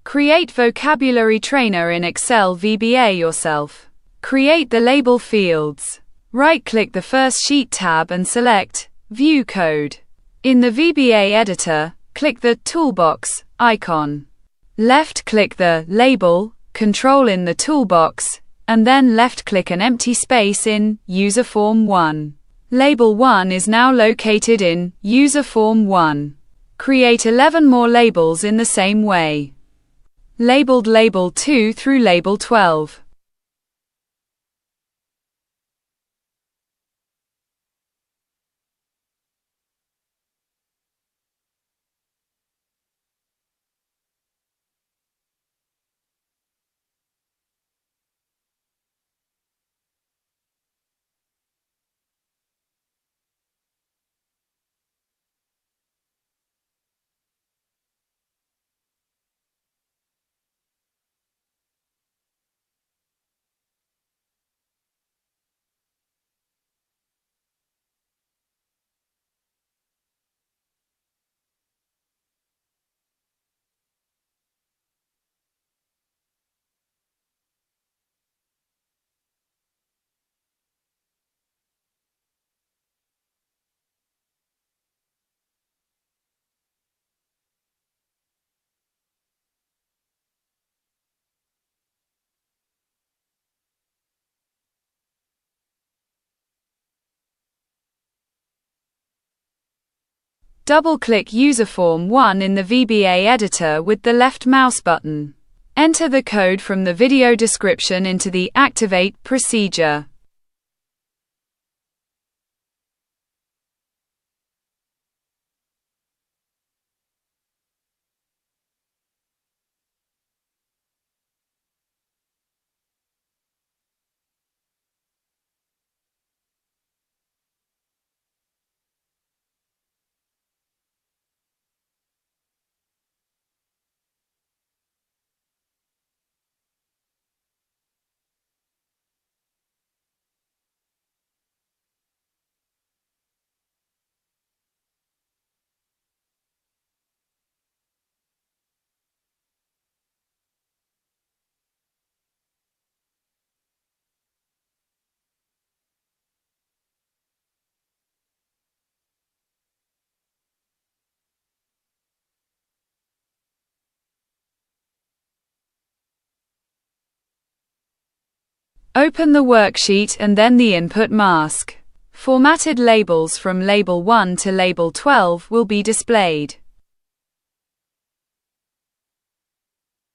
Create vocabulary trainer in Excel VBA yourself. Create the label fields. Right-click the first sheet tab and select View Code. In the VBA editor, click the Toolbox icon. Left-click the Label control in the Toolbox, and then left-click an empty space in User Form 1. Label 1 is now located in User Form 1. Create 11 more labels in the same way. Labeled Label 2 through Label 12. Double-click User Form 1 in the VBA editor with the left mouse button. Enter the code from the video description into the Activate procedure. Open the worksheet and then the input mask. Formatted labels from Label 1 to Label 12 will be displayed.